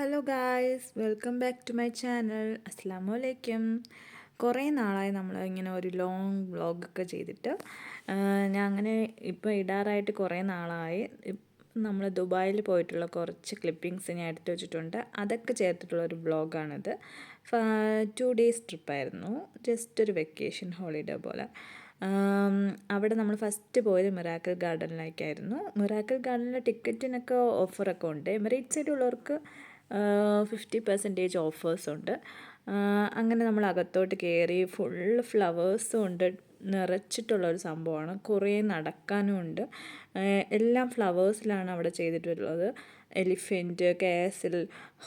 Hello guys, welcome back to my channel. അസ്സലാമു അലൈക്കും. കുറേ നാളായി നമ്മൾ ഇങ്ങനെ ഒരു ലോങ് വ്ളോഗൊക്കെ ചെയ്തിട്ട്. ഞാൻ അങ്ങനെ ഇപ്പോൾ ഇടാറായിട്ട് കുറേ നാളായി. നമ്മൾ ദുബായിൽ പോയിട്ടുള്ള കുറച്ച് ക്ലിപ്പിങ്സ് ഞാൻ എടുത്തു വെച്ചിട്ടുണ്ട്. അതൊക്കെ ചേർത്തിട്ടുള്ള ഒരു വ്ളോഗാണിത്. 2 ഡേയ്സ് ട്രിപ്പായിരുന്നു, ജസ്റ്റ് ഒരു വെക്കേഷൻ ഹോളിഡേ പോലെ. അവിടെ നമ്മൾ ഫസ്റ്റ് പോയത് മിറാക്കിൾ ഗാർഡനിലേക്കായിരുന്നു. മിറാക്കിൾ ഗാർഡനിലെ ടിക്കറ്റിനൊക്കെ ഓഫറൊക്കെ ഉണ്ട്. എമിറേറ്റ്സ് സൈഡിലുള്ളവർക്ക് 50% ഓഫേഴ്സുണ്ട്. അങ്ങനെ നമ്മൾ അകത്തോട്ട് കയറി. ഫുള്ള് ഫ്ലവേഴ്സും ഉണ്ട്, നിറച്ചിട്ടുള്ളൊരു സംഭവമാണ്. കുറേ നടക്കാനും ഉണ്ട്. എല്ലാം ഫ്ലവേഴ്സിലാണ് അവിടെ ചെയ്തിട്ടുള്ളത്. എലിഫൻറ്റ്, കാസിൽ,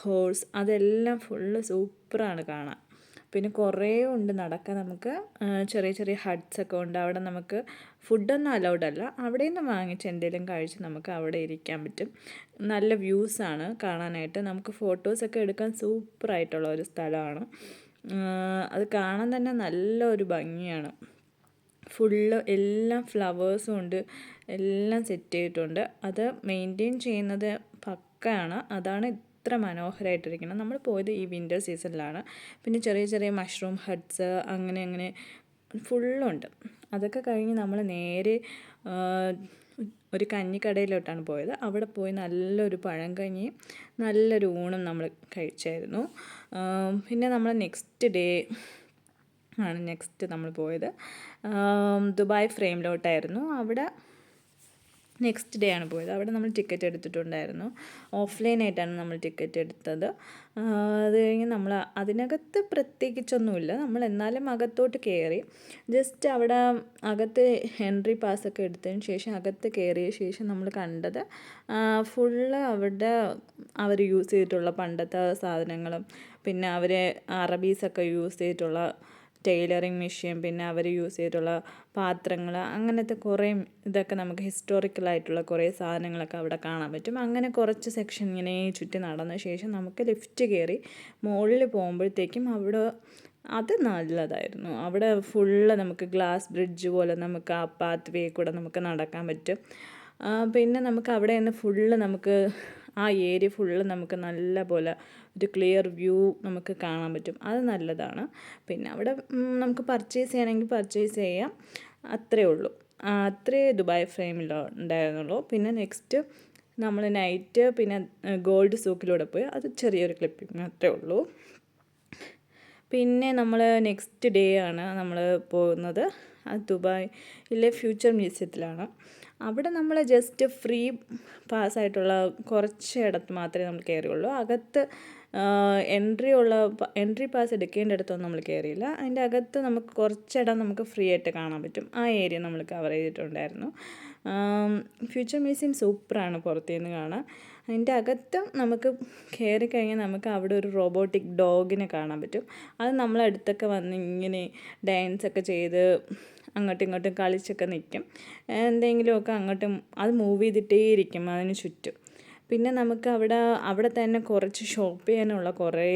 ഹോഴ്സ്, അതെല്ലാം ഫുള്ള് സൂപ്പറാണ് കാണാൻ. പിന്നെ കുറേ ഉണ്ട് നടക്കാൻ. നമുക്ക് ചെറിയ ചെറിയ ഹട്ട്സൊക്കെ ഉണ്ട്. അവിടെ നമുക്ക് ഫുഡൊന്നും അലൗഡ് അല്ല. അവിടെ നിന്ന് വാങ്ങിച്ച് എന്തെങ്കിലും കഴിച്ച് നമുക്ക് അവിടെ ഇരിക്കാൻ പറ്റും. നല്ല വ്യൂസാണ് കാണാനായിട്ട്. നമുക്ക് ഫോട്ടോസൊക്കെ എടുക്കാൻ സൂപ്പറായിട്ടുള്ള ഒരു സ്ഥലമാണ്. അത് കാണാൻ തന്നെ നല്ലൊരു ഭംഗിയാണ്. ഫുള്ള് എല്ലാം ഫ്ലവേഴ്സും ഉണ്ട്, എല്ലാം സെറ്റ് ചെയ്തിട്ടുണ്ട്. അത് മെയിൻറ്റെയിൻ ചെയ്യുന്നത് പക്കയാണ്. അതാണ് ഇത്ര മനോഹരമായിട്ടിരിക്കുന്നത്. നമ്മൾ പോയത് ഈ വിൻ്റർ സീസണിലാണ്. പിന്നെ ചെറിയ ചെറിയ മഷ്റൂം ഹട്ട്സ് അങ്ങനെ അങ്ങനെ ഫുള്ളുണ്ട്. അതൊക്കെ കഴിഞ്ഞ് നമ്മൾ നേരെ ഒരു കഞ്ഞിക്കടയിലോട്ടാണ് പോയത്. അവിടെ പോയി നല്ലൊരു പഴങ്കഞ്ഞിയും നല്ലൊരു ഊണും നമ്മൾ കഴിച്ചായിരുന്നു. പിന്നെ നമ്മൾ നെക്സ്റ്റ് നമ്മൾ പോയത് ദുബായ് ഫ്രെയിമിലോട്ടായിരുന്നു. അവിടെ നെക്സ്റ്റ് ഡേ ആണ് പോയത്. അവിടെ നമ്മൾ ടിക്കറ്റ് എടുത്തിട്ടുണ്ടായിരുന്നു. ഓഫ്ലൈനായിട്ടാണ് നമ്മൾ ടിക്കറ്റ് എടുത്തത്. അത് കഴിഞ്ഞ് നമ്മൾ അതിനകത്ത് പ്രത്യേകിച്ചൊന്നുമില്ല. നമ്മൾ എന്നാലും അകത്തോട്ട് കയറി. ജസ്റ്റ് അവിടെ അകത്ത് എൻട്രി പാസ്സൊക്കെ എടുത്തതിന് ശേഷം അകത്ത് കയറിയ ശേഷം നമ്മൾ കണ്ടത് ഫുള്ള് അവിടെ അവർ യൂസ് ചെയ്തിട്ടുള്ള പണ്ടത്തെ സാധനങ്ങളും, പിന്നെ അവർ അറബീസൊക്കെ യൂസ് ചെയ്തിട്ടുള്ള ടൈലറിങ് മെഷീൻ, പിന്നെ അവർ യൂസ് ചെയ്തിട്ടുള്ള പാത്രങ്ങൾ, അങ്ങനത്തെ കുറേ ഇതൊക്കെ നമുക്ക് ഹിസ്റ്റോറിക്കലായിട്ടുള്ള കുറേ സാധനങ്ങളൊക്കെ അവിടെ കാണാൻ പറ്റും. അങ്ങനെ കുറച്ച് സെക്ഷൻ ഇങ്ങനെ ചുറ്റി നടന്ന ശേഷം നമുക്ക് ലിഫ്റ്റ് കയറി മുകളിൽ പോകുമ്പോഴത്തേക്കും അവിടെ അത് നല്ലതായിരുന്നു. അവിടെ ഫുള്ള് നമുക്ക് ഗ്ലാസ് ബ്രിഡ്ജ് പോലെ നമുക്ക് ആ പാത്ത് വേ കൂടെ നമുക്ക് നടക്കാൻ പറ്റും. പിന്നെ നമുക്ക് അവിടെ നിന്ന് ഫുള്ള് നമുക്ക് ആ ഏരിയ ഫുള്ള് നമുക്ക് നല്ല പോലെ ഒരു ക്ലിയർ വ്യൂ നമുക്ക് കാണാൻ പറ്റും. അത് നല്ലതാണ്. പിന്നെ അവിടെ നമുക്ക് പർച്ചേസ് ചെയ്യണമെങ്കിൽ പർച്ചേസ് ചെയ്യാം, അത്രയേ ഉള്ളൂ. അത്രേ ദുബായ് ഫ്രെയിമിൽ ഉണ്ടായിരുന്നുള്ളൂ. പിന്നെ നെക്സ്റ്റ് നമ്മൾ നൈറ്റ് പിന്നെ ഗോൾഡ് സൂക്കിലൂടെ പോയി. അത് ചെറിയൊരു ക്ലിപ്പിംഗ് അത്രേ ഉള്ളൂ. പിന്നെ നമ്മൾ നെക്സ്റ്റ് ഡേ ആണ് നമ്മൾ പോകുന്നത്. ദുബായിലെ ഫ്യൂച്ചർ മ്യൂസിയത്തിലാണ്. അവിടെ നമ്മൾ ജസ്റ്റ് ഫ്രീ പാസ്സായിട്ടുള്ള കുറച്ച് ഇടത്ത് മാത്രമേ നമ്മൾ കയറിയുള്ളൂ. അകത്ത് എൻട്രി പാസ് എടുക്കേണ്ടിടത്തൊന്നും നമ്മൾ കയറിയില്ല. അതിൻ്റെ അകത്ത് നമുക്ക് കുറച്ചിടം നമുക്ക് ഫ്രീ ആയിട്ട് കാണാൻ പറ്റും. ആ ഏരിയ നമ്മൾ കവർ ചെയ്തിട്ടുണ്ടായിരുന്നു. ഫ്യൂച്ചർ മ്യൂസിയം സൂപ്പറാണ് പുറത്തുനിന്ന് കാണാൻ. അതിൻ്റെ അകത്തും നമുക്ക് കയറി കഴിഞ്ഞാൽ നമുക്ക് അവിടെ ഒരു റോബോട്ടിക് ഡോഗിനെ കാണാൻ പറ്റും. അത് നമ്മളടുത്തൊക്കെ വന്ന് ഇങ്ങനെ ഡാൻസൊക്കെ ചെയ്ത് അങ്ങോട്ടും ഇങ്ങോട്ടും കളിച്ചൊക്കെ നിൽക്കും. എന്തെങ്കിലുമൊക്കെ അങ്ങോട്ടും അത് മൂവ് ചെയ്തിട്ടേ ഇരിക്കും അതിന് ചുറ്റും. പിന്നെ നമുക്ക് അവിടെ തന്നെ കുറച്ച് ഷോപ്പ് ചെയ്യാനുള്ള കുറേ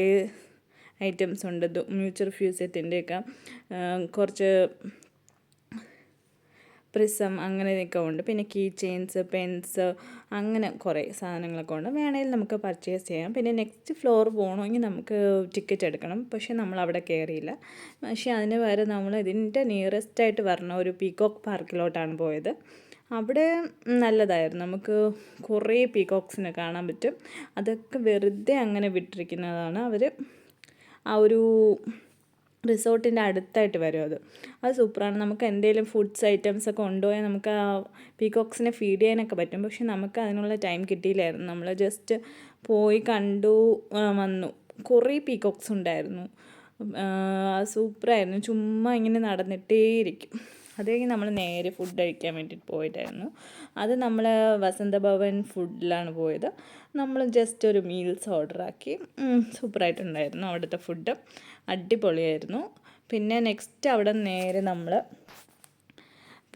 ഐറ്റംസ് ഉണ്ട്. ഫ്യൂച്ചർ മ്യൂസിയത്തിൻ്റെയൊക്കെ കുറച്ച് പ്രിസം അങ്ങനെയൊക്കെ ഉണ്ട്. പിന്നെ കീ ചെയിൻസ്, പെൻസ്, അങ്ങനെ കുറേ സാധനങ്ങളൊക്കെ ഉണ്ട്. വേണമെങ്കിൽ നമുക്ക് പർച്ചേസ് ചെയ്യാം. പിന്നെ നെക്സ്റ്റ് ഫ്ലോർ പോകണമെങ്കിൽ നമുക്ക് ടിക്കറ്റ് എടുക്കണം. പക്ഷേ നമ്മൾ അവിടെ കയറിയില്ല. പക്ഷേ അതിന് പകരം നമ്മൾ ഇതിൻ്റെ നിയറസ്റ്റായിട്ട് പറഞ്ഞ ഒരു പീകോക്ക് പാർക്കിലോട്ടാണ് പോയത്. അവിടെ നല്ലതായിരുന്നു. നമുക്ക് കുറേ പീകോക്സിനെ കാണാൻ പറ്റും. അതൊക്കെ വെറുതെ അങ്ങനെ വിട്ടിരിക്കുന്നതാണ്. അവർ ആ ഒരു റിസോർട്ടിൻ്റെ അടുത്തായിട്ട് വരും. അത് സൂപ്പറാണ്. നമുക്ക് എന്തെങ്കിലും ഫുഡ്സ് ഐറ്റംസ് ഒക്കെ കൊണ്ടുപോയാൽ നമുക്ക് ആ പീകോക്സിനെ ഫീഡ് ചെയ്യാനൊക്കെ പറ്റും. പക്ഷെ നമുക്ക് അതിനുള്ള ടൈം കിട്ടിയില്ലായിരുന്നു. നമ്മൾ ജസ്റ്റ് പോയി കണ്ടു വന്നു. കുറേ പീകോക്സ് ഉണ്ടായിരുന്നു. സൂപ്പറായിരുന്നു. ചുമ്മാ ഇങ്ങനെ നടന്നിട്ടേയിരിക്കും. അത് കഴിഞ്ഞ് നമ്മൾ നേരെ ഫുഡ് കഴിക്കാൻ വേണ്ടിയിട്ട് പോയിട്ടായിരുന്നു. അത് നമ്മൾ വസന്തഭവൻ ഫുഡിലാണ് പോയത്. നമ്മൾ ജസ്റ്റ് ഒരു മീൽസ് ഓർഡറാക്കി. സൂപ്പറായിട്ടുണ്ടായിരുന്നു അവിടുത്തെ ഫുഡ്, അടിപൊളിയായിരുന്നു. പിന്നെ നെക്സ്റ്റ് അവിടെ നേരെ നമ്മൾ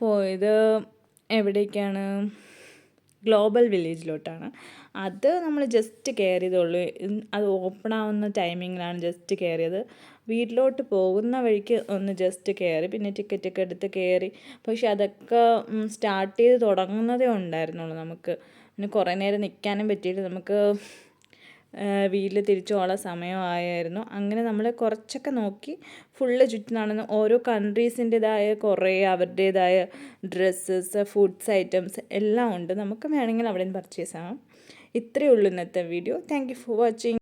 പോയത് എവിടേക്കാണ്? ഗ്ലോബൽ വില്ലേജിലോട്ടാണ്. അത് നമ്മൾ ജസ്റ്റ് കയറിയതുള്ളൂ. അത് ഓപ്പൺ ആവുന്ന ടൈമിങ്ങിലാണ് ജസ്റ്റ് കയറിയത്. വീട്ടിലോട്ട് പോകുന്ന വഴിക്ക് ഒന്ന് ജസ്റ്റ് കയറി. പിന്നെ ടിക്കറ്റൊക്കെ എടുത്ത് കയറി. പക്ഷെ അതൊക്കെ സ്റ്റാർട്ട് ചെയ്ത് തുടങ്ങുന്നതേ ഉണ്ടായിരുന്നുള്ളൂ. നമുക്ക് പിന്നെ കുറേ നേരം നിൽക്കാനും പറ്റിയില്ല. നമുക്ക് വീട്ടിൽ തിരിച്ചു പോകാനുള്ള സമയമായിരുന്നു. അങ്ങനെ നമ്മൾ കുറച്ചൊക്കെ നോക്കി ഫുള്ള് ചുറ്റിനാണെന്ന് ഓരോ കൺട്രീസിൻ്റെതായ കുറേ അവരുടേതായ ഡ്രസ്സസ്, ഫുഡ്സ് ഐറ്റംസ് എല്ലാം ഉണ്ട്. നമുക്ക് വേണമെങ്കിൽ അവിടെ നിന്ന് പർച്ചേസ് ആകാം. ഇത്രയേ ഉള്ളൂ ഇന്നത്തെ video. Thank you for watching.